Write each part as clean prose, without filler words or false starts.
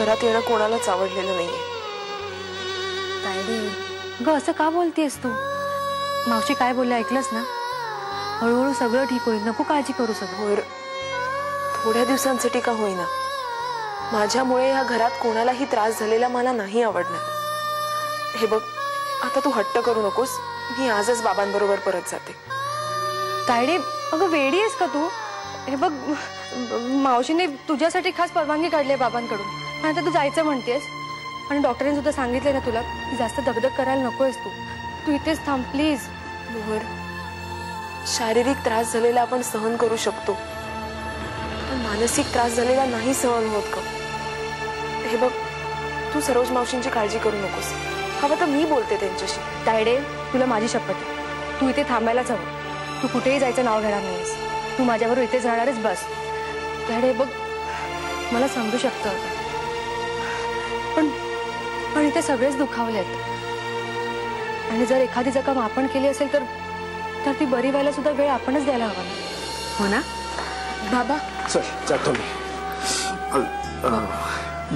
घरात येणं कोणालाच आवडलेलं नाहीये. तायडे ग असं का बोलतेस तू? मावशी काय बोलले ऐकलंस ना? हळूहळू सगळं ठीक होईल, नको काळजी करू. सगळं थोड्या दिवसांसाठी का होईना, माझ्यामुळे या घरात कोणालाही त्रास झालेला मला नाही आवडणार. हे बघ, आता तू हट्ट करू नकोस, मी आजच बाबांबरोबर परत जाते. तायडे अगं वेडी आहेस का तू? हे बघ, मावशीने तुझ्यासाठी खास परवानगी काढली बाबांकडून, आणि आता तू जायचं म्हणतेस. आणि डॉक्टरांनी सुद्धा सांगितलंय ना तुला की जास्त दगदग करायला नकोयस. तू इथेच थांब प्लीज. मोहर, शारीरिक त्रास झालेला आपण सहन करू शकतो, पण मानसिक त्रास झालेला नाही सहन होत का? हे बघ, तू सरोज मावशींची काळजी करू नकोस. हवं तर मी बोलते त्यांच्याशी. तायडे तुला माझी शपथ आहे, तू इथे थांबायलाच हवं. तू कुठेही जायचं नाव घेणार नाहीस. तू माझ्याबरोबर इथेच राहणारच बस. तायडे बघ, मला समजू शकतं होतं, पण इथे सगळेच दुखावलेत. आणि जर एखादी जखम आपण केली असेल तर ती बरी व्हायला सुद्धा वेळ आपणच द्यायला हवा ना, हो ना? बाबा चल जातो मी.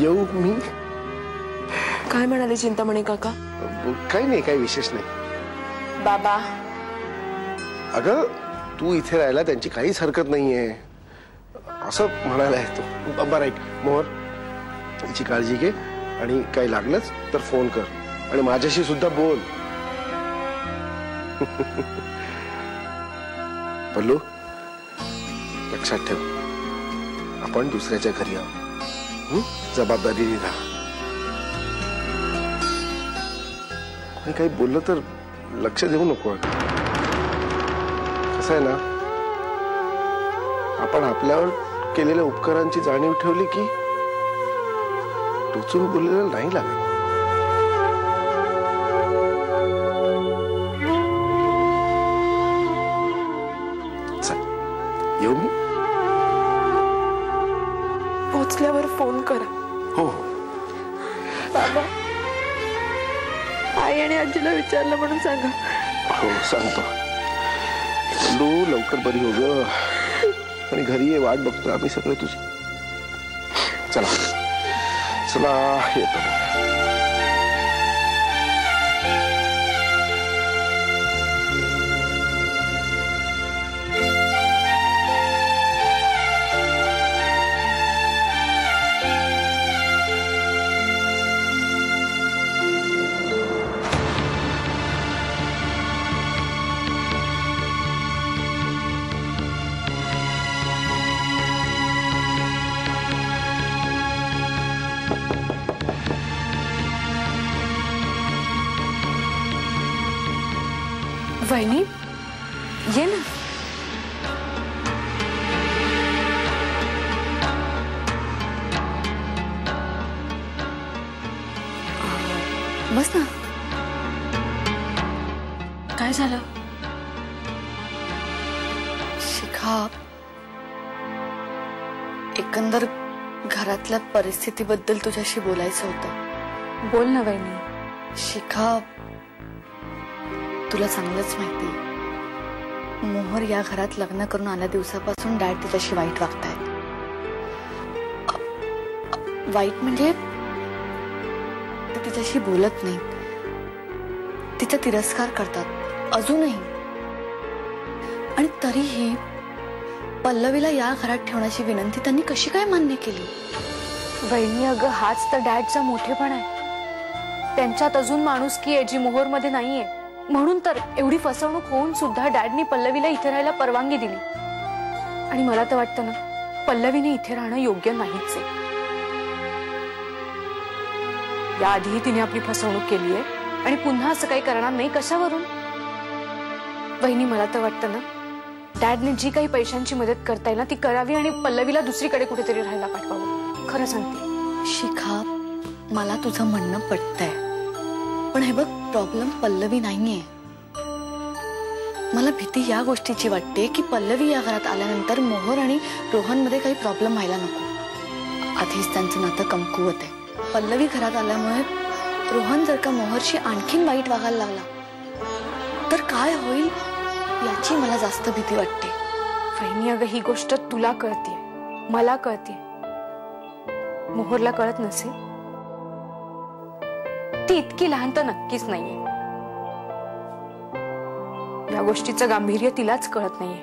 येऊ मी? काय म्हणाले चिंतामणी काका? काही नाही, काही विशेष नाही. बाबा अगं तू इथे राहायला त्यांची काहीच हरकत नाहीये असं म्हणायला आहे तो. बरं ऐक मोहर, तिची काळजी घे आणि काही लागलंच तर फोन कर आणि माझ्याशी सुद्धा बोल. पल्लू, लक्षात ठेव, आपण दुसऱ्याच्या घरी आहोत. जबाबदारीने राहा. कोणी काही बोललं तर लक्ष देऊ नको. कसं आहे ना, आपण आपल्यावर केलेल्या उपकारांची जाणीव ठेवली की टोचून बोललेलं नाही लागत. येऊ मी? पोचल्यावर फोन करा. हो. बाबा, आई आणि आजीला विचारलं म्हणून सांगा. हो सांगतो. लू लवकर बरी हो ग, आणि घरी ये, वाट बघतो आम्ही सगळे तुझी. चला चला येतो. वहिनी ये ना. बस ना. काय झालं? शिखा, एकंदर घरातल्या परिस्थितीबद्दल तुझ्याशी बोलायचं होतं. बोल ना वहिनी. शिखा, तुला चांगलंच माहिती, मोहर या घरात लग्न करून आल्या दिवसापासून डॅड तिच्याशी वाईट वागतायत. वाईट म्हणजे ते तिच्याशी बोलत नाही, तिचा तिरस्कार करतात अजूनही. आणि तरीही पल्लवीला या घरात ठेवण्याची विनंती त्यांनी कशी काय मान्य केली? वहिनी अगं, हाच तर डॅडचा मोठेपणा आहे. त्यांच्यात अजून माणुसकी आहे जी मोहरमध्ये नाहीये. म्हणून तर एवढी फसवणूक होऊन सुद्धा डॅडनी पल्लवीला इथे राहायला परवानगी दिली. आणि मला तर वाटतं ना, पल्लवीने इथे राहणं योग्य नाहीच आहे. याआधीही तिने आपली फसवणूक केली आहे आणि पुन्हा असं काही करणार नाही. कशावरून? वहिनी, मला तर वाटतं ना, डॅडने जी काही पैशांची मदत करता येईल ना ती करावी आणि पल्लवीला दुसरीकडे कुठेतरी राहायला पाठवावं. खरं सांगते शिखा, मला तुझं म्हणणं पटतंय, पण हे बघ, प्रॉब्लेम पल्लवी नाहीये. मला भीती या गोष्टीची वाटते की पल्लवी या घरात आल्यानंतर मोहर आणि रोहन मध्ये काही प्रॉब्लेम व्हायला नको. आधीच त्यांचं नातं कमकुवत आहे. पल्लवी घरात आल्यामुळे रोहन जर का मोहरशी आणखीन वाईट वागायला लागला तर काय होईल याची मला जास्त भीती वाटते. वहिनी अगं, ही गोष्ट तुला कळते, मला कळते, मोहरला कळत नसेल? ती इतकी लहान तर नक्कीच नाहीये. या गोष्टीचं गांभीर्य तिलाच कळत नाहीये.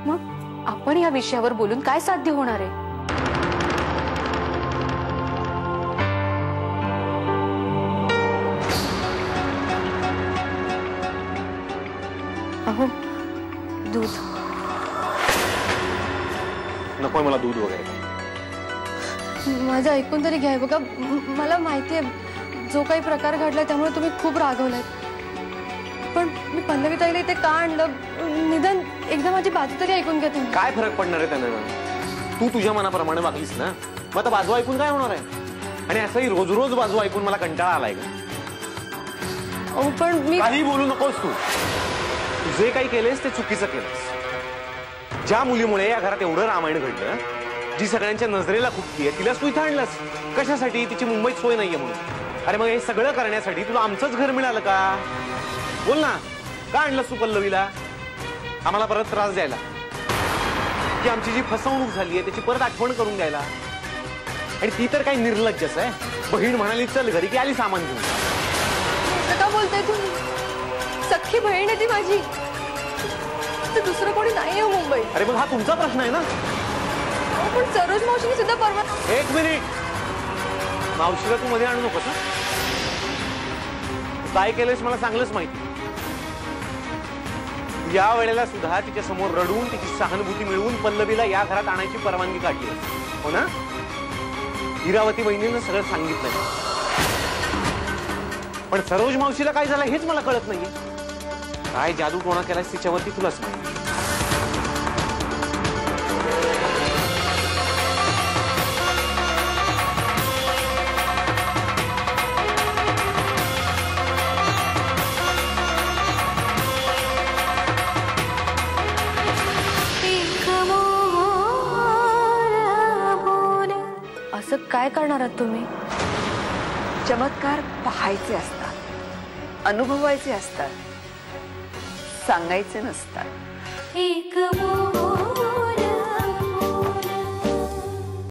मग आपण या विषयावर बोलून काय साध्य होणार आहे? अहो, दूध. नकोय मला दूध वगैरे. माझं ऐकून तरी घ्याय बघा. मला माहितीये जो काही प्रकार घडलाय त्यामुळे तुम्ही खूप रागवलाय, पण मी पल्लवी ताईला इथे का आणलं? निदान एकदा माझी बाजू तरी ऐकून घ्या तुम्ही. काय फरक पडणार आहे त्यानं? तू तुझ्या मनाप्रमाणे वागलीस ना, मग आता बाजू ऐकून काय होणार आहे? आणि असंही रोज रोज बाजू ऐकून मला कंटाळा आलाय का? अहो पण मी काही बोलू नकोस तू. तू जे काही केलेस ते चुकीचं केलंस. ज्या मुलीमुळे या घरात एवढं रामायण घडलं, जी सगळ्यांच्या नजरेला खुपतीये, तिलाच तू इथं आणलंस. कशासाठी? तिची मुंबईत सोय नाहीये म्हणून. अरे मग हे सगळं करण्यासाठी तुला आमचंच घर मिळालं का? बोल ना, का आणलंस तू पल्लवीला? आम्हाला परत त्रास द्यायला, की आमची जी फसवणूक झाली आहे त्याची परत आठवण करून द्यायला? आणि ती तर काही निर्लज्जच आहे. बहीण म्हणाली चल घरी, की आली सामान घेऊन. का बोलताय तुम्ही? सख्खी बहीण आहे ती माझी. ते दुसरं कोणी नाहीये मुंबईत. अरे मग हा तुमचा प्रश्न आहे ना. पण सरोज मावशीने सुद्धा परवा. एक मिनिट, मावशीला तू मध्ये आणू नकोस. काय केलंस मला चांगलंच माहिती. या वेळेला सुद्धा तिच्या समोर रडून तिची सहानुभूती मिळवून पल्लवीला या घरात आणायची परवानगी काढली, हो ना? इरावती बहिणीनं सगळं सांगितलंय, पण सरोज मावशीला काय झालं हेच मला कळत नाहीये. काय जादू टोणा केलास तिच्यावरती तुलाच माहिती. असं काय करणार आहात तुम्ही? चमत्कार पाहायचे असतात, अनुभवायचे असतात, सांगायचे नसतात.